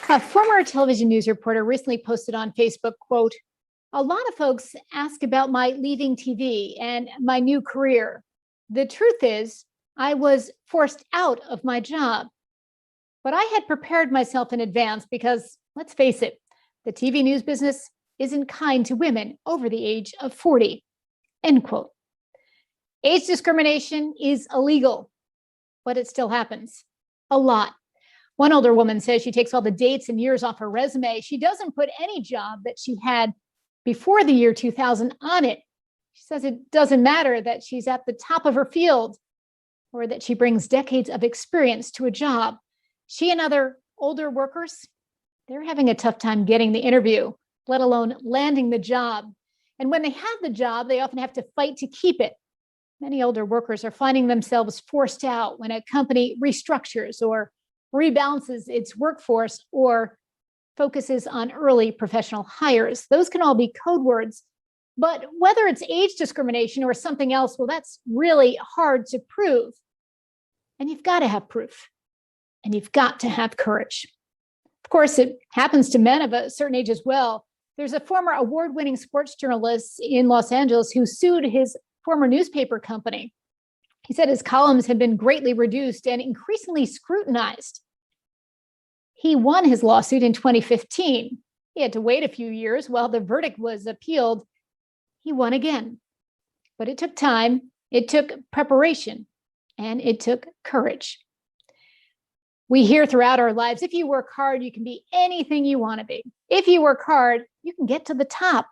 A former television news reporter recently posted on Facebook, quote, "A lot of folks ask about my leaving TV and my new career. The truth is, I was forced out of my job. But I had prepared myself in advance because, let's face it, the TV news business isn't kind to women over the age of 40, end quote. Age discrimination is illegal, but it still happens a lot. One older woman says she takes all the dates and years off her resume. She doesn't put any job that she had before the year 2000 on it. She says it doesn't matter that she's at the top of her field or that she brings decades of experience to a job. She and other older workers, they're having a tough time getting the interview, let alone landing the job. And when they have the job, they often have to fight to keep it. Many older workers are finding themselves forced out when a company restructures or rebalances its workforce or focuses on early professional hires. Those can all be code words. But whether it's age discrimination or something else, well, that's really hard to prove. And you've got to have proof. And you've got to have courage. Of course, it happens to men of a certain age as well. There's a former award-winning sports journalist in Los Angeles who sued his former newspaper company. He said his columns had been greatly reduced and increasingly scrutinized. He won his lawsuit in 2015. He had to wait a few years while the verdict was appealed. He won again. But it took time, it took preparation, and it took courage. We hear throughout our lives, if you work hard, you can be anything you want to be. If you work hard, you can get to the top.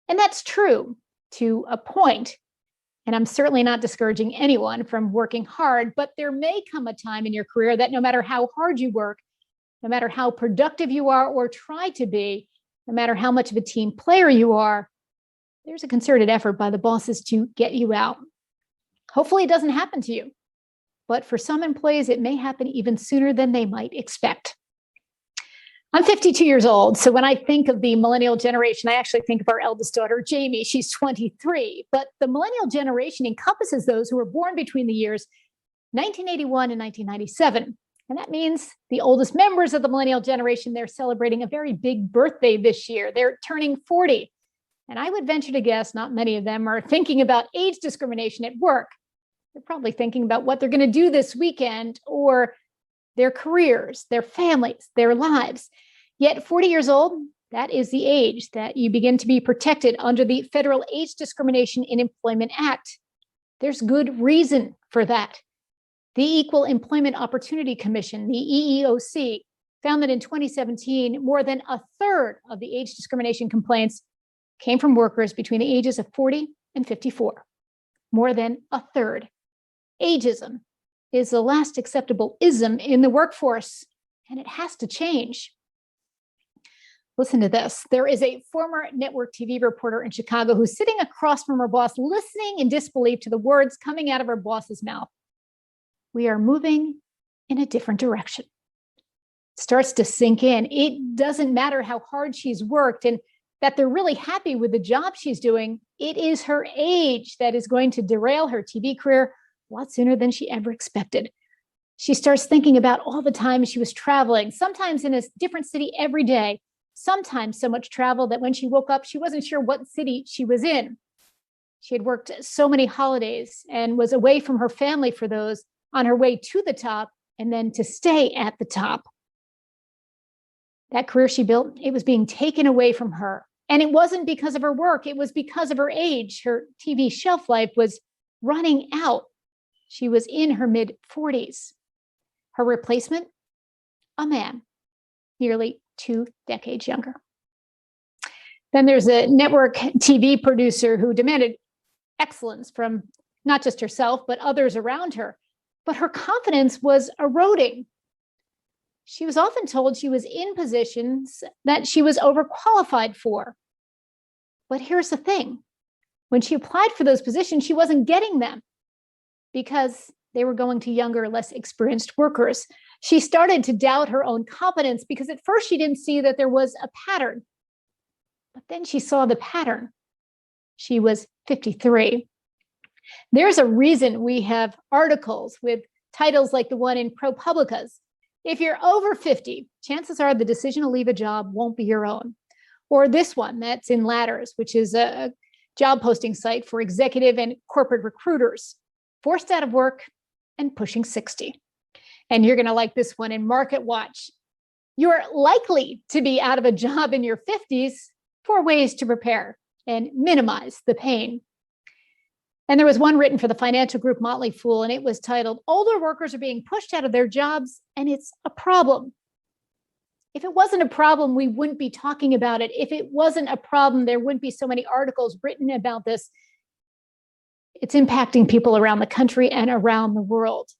And that's true to a point. And I'm certainly not discouraging anyone from working hard, but there may come a time in your career that no matter how hard you work, no matter how productive you are or try to be, no matter how much of a team player you are, there's a concerted effort by the bosses to get you out. Hopefully it doesn't happen to you, but for some employees, it may happen even sooner than they might expect. I'm 52 years old, so when I think of the millennial generation, I actually think of our eldest daughter, Jamie. She's 23, but the millennial generation encompasses those who were born between the years 1981 and 1997. And that means the oldest members of the millennial generation, they're celebrating a very big birthday this year. They're turning 40. And I would venture to guess not many of them are thinking about age discrimination at work. They're probably thinking about what they're going to do this weekend or their careers, their families, their lives. Yet 40 years old, that is the age that you begin to be protected under the Federal Age Discrimination in Employment Act. There's good reason for that. The Equal Employment Opportunity Commission, the EEOC, found that in 2017, more than a third of the age discrimination complaints came from workers between the ages of 40 and 54. More than a third. Ageism is the last acceptable ism in the workforce, and it has to change. Listen to this. There is a former network TV reporter in Chicago who's sitting across from her boss, listening in disbelief to the words coming out of her boss's mouth. We are moving in a different direction. It starts to sink in. It doesn't matter how hard she's worked and that they're really happy with the job she's doing. It is her age that is going to derail her TV career a lot sooner than she ever expected. She starts thinking about all the time she was traveling, sometimes in a different city every day, sometimes so much travel that when she woke up, she wasn't sure what city she was in. She had worked so many holidays and was away from her family for those, on her way to the top and then to stay at the top. That career she built, it was being taken away from her. And it wasn't because of her work. It was because of her age. Her TV shelf life was running out. She was in her mid-40s. Her replacement, a man, nearly 2 decades younger. Then there's a network TV producer who demanded excellence from not just herself, but others around her. But her confidence was eroding. She was often told she was in positions that she was overqualified for. But here's the thing. When she applied for those positions, she wasn't getting them because they were going to younger, less experienced workers. She started to doubt her own competence because at first she didn't see that there was a pattern. But then she saw the pattern. She was 53. There's a reason we have articles with titles like the one in ProPublica's If you're over 50, chances are the decision to leave a job won't be your own. Or this one that's in Ladders, which is a job posting site for executive and corporate recruiters, forced out of work and pushing 60. And you're going to like this one in Market Watch. You're likely to be out of a job in your 50s. 4 ways to prepare and minimize the pain. And there was one written for the financial group Motley Fool, and it was titled, Older Workers Are Being Pushed Out of Their Jobs, and It's a Problem. If it wasn't a problem, we wouldn't be talking about it. If it wasn't a problem, there wouldn't be so many articles written about this. It's impacting people around the country and around the world.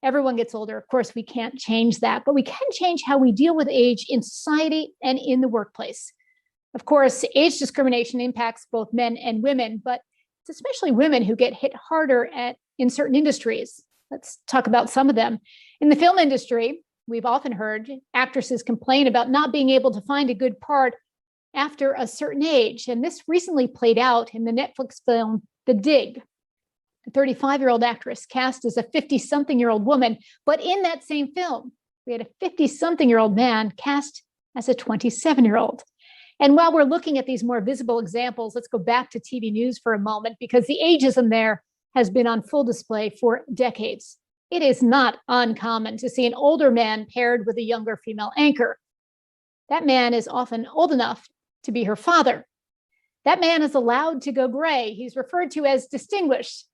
Everyone gets older. Of course, we can't change that, but we can change how we deal with age in society and in the workplace. Of course, age discrimination impacts both men and women, but it's especially women who get hit harder in certain industries. Let's talk about some of them. In the film industry, we've often heard actresses complain about not being able to find a good part after a certain age. And this recently played out in the Netflix film, The Dig. A 35-year-old actress cast as a 50-something-year-old woman, but in that same film, we had a 50-something-year-old man cast as a 27-year-old. And while we're looking at these more visible examples, let's go back to TV news for a moment, because the ageism there has been on full display for decades. It is not uncommon to see an older man paired with a younger female anchor. That man is often old enough to be her father. That man is allowed to go gray. He's referred to as distinguished.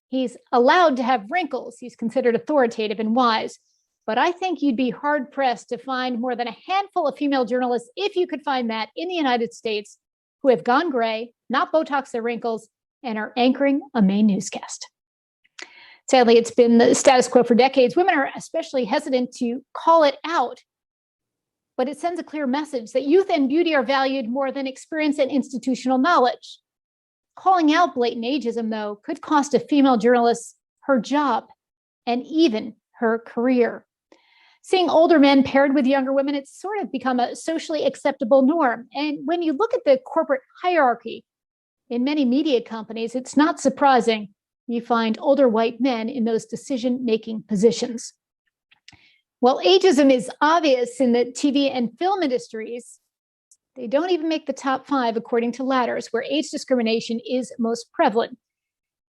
He's allowed to have wrinkles. He's considered authoritative and wise. But I think you'd be hard-pressed to find more than a handful of female journalists, if you could find that, in the United States, who have gone gray, not Botox their wrinkles, and are anchoring a main newscast. Sadly, it's been the status quo for decades. Women are especially hesitant to call it out, but it sends a clear message that youth and beauty are valued more than experience and institutional knowledge. Calling out blatant ageism, though, could cost a female journalist her job and even her career. Seeing older men paired with younger women, it's sort of become a socially acceptable norm. And when you look at the corporate hierarchy in many media companies, it's not surprising you find older white men in those decision-making positions. While ageism is obvious in the TV and film industries, they don't even make the top 5 according to Ladders, where age discrimination is most prevalent.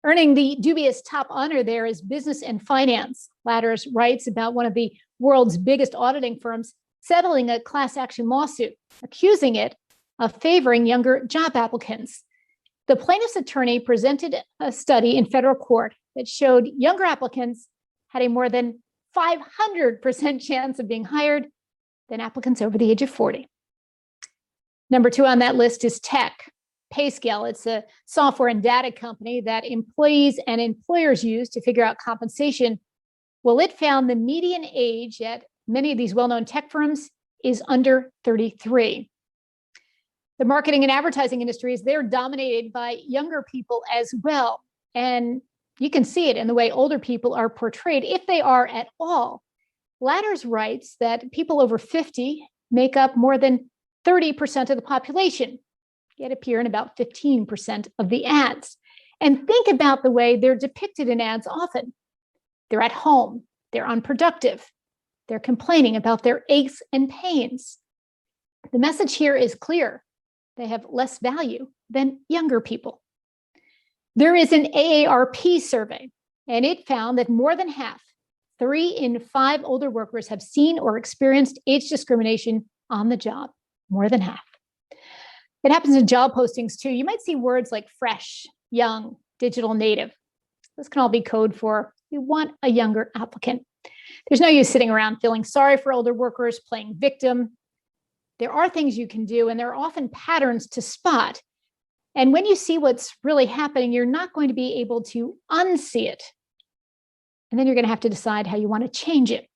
Earning the dubious top honor there is business and finance. Ladders writes about one of the world's biggest auditing firms settling a class action lawsuit, accusing it of favoring younger job applicants. The plaintiff's attorney presented a study in federal court that showed younger applicants had a more than 500% chance of being hired than applicants over the age of 40. Number 2 on that list is tech. PayScale, it's a software and data company that employees and employers use to figure out compensation. Well, it found the median age at many of these well-known tech firms is under 33. The marketing and advertising industries, they're dominated by younger people as well. And you can see it in the way older people are portrayed, if they are at all. Ladders writes that people over 50 make up more than 30% of the population, yet appear in about 15% of the ads. And think about the way they're depicted in ads often. They're at home, they're unproductive, they're complaining about their aches and pains. The message here is clear. They have less value than younger people. There is an AARP survey, and it found that more than half, 3 in 5 older workers have seen or experienced age discrimination on the job, more than half. It happens in job postings too. You might see words like fresh, young, digital native. This can all be code for we want a younger applicant. There's no use sitting around feeling sorry for older workers, playing victim. There are things you can do, and there are often patterns to spot. And when you see what's really happening, you're not going to be able to unsee it. And then you're going to have to decide how you want to change it.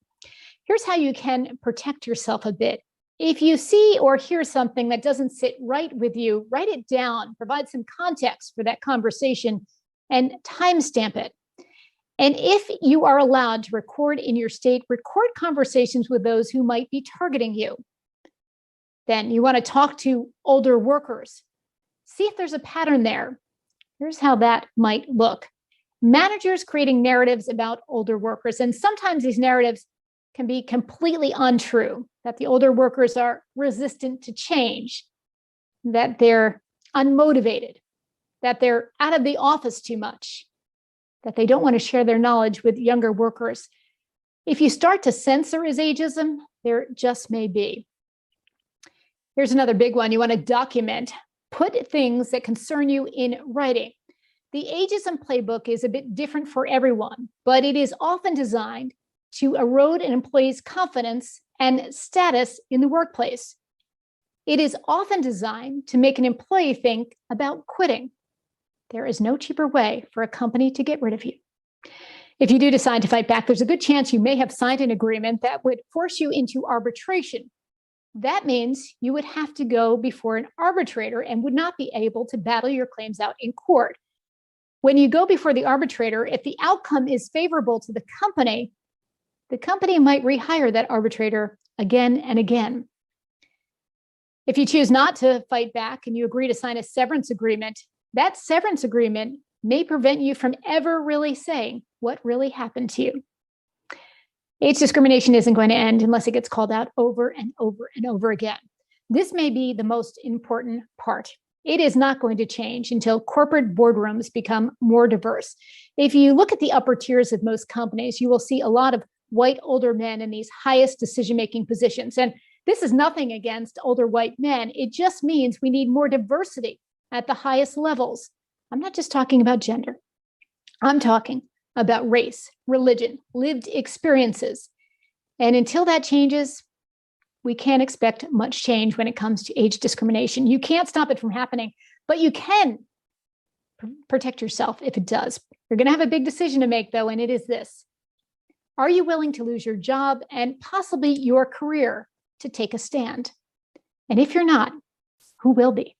Here's how you can protect yourself a bit. If you see or hear something that doesn't sit right with you, write it down, provide some context for that conversation, and timestamp it. And if you are allowed to record in your state, record conversations with those who might be targeting you. Then you want to talk to older workers. See if there's a pattern there. Here's how that might look. Managers creating narratives about older workers. And sometimes these narratives can be completely untrue, that the older workers are resistant to change, that they're unmotivated, that they're out of the office too much, that they don't want to share their knowledge with younger workers. If you start to sense there is ageism, there just may be. Here's another big one. You want to document. Put things that concern you in writing. The ageism playbook is a bit different for everyone, but it is often designed to erode an employee's confidence and status in the workplace. It is often designed to make an employee think about quitting. There is no cheaper way for a company to get rid of you. If you do decide to fight back, there's a good chance you may have signed an agreement that would force you into arbitration. That means you would have to go before an arbitrator and would not be able to battle your claims out in court. When you go before the arbitrator, if the outcome is favorable to the company might rehire that arbitrator again and again. If you choose not to fight back and you agree to sign a severance agreement, that severance agreement may prevent you from ever really saying what really happened to you. Age discrimination isn't going to end unless it gets called out over and over and over again. This may be the most important part. It is not going to change until corporate boardrooms become more diverse. If you look at the upper tiers of most companies, you will see a lot of white older men in these highest decision-making positions. And this is nothing against older white men. It just means we need more diversity at the highest levels. I'm not just talking about gender. I'm talking about race, religion, lived experiences. And until that changes, we can't expect much change when it comes to age discrimination. You can't stop it from happening, but you can protect yourself if it does. You're going to have a big decision to make, though, and it is this. Are you willing to lose your job and possibly your career to take a stand? And if you're not, who will be?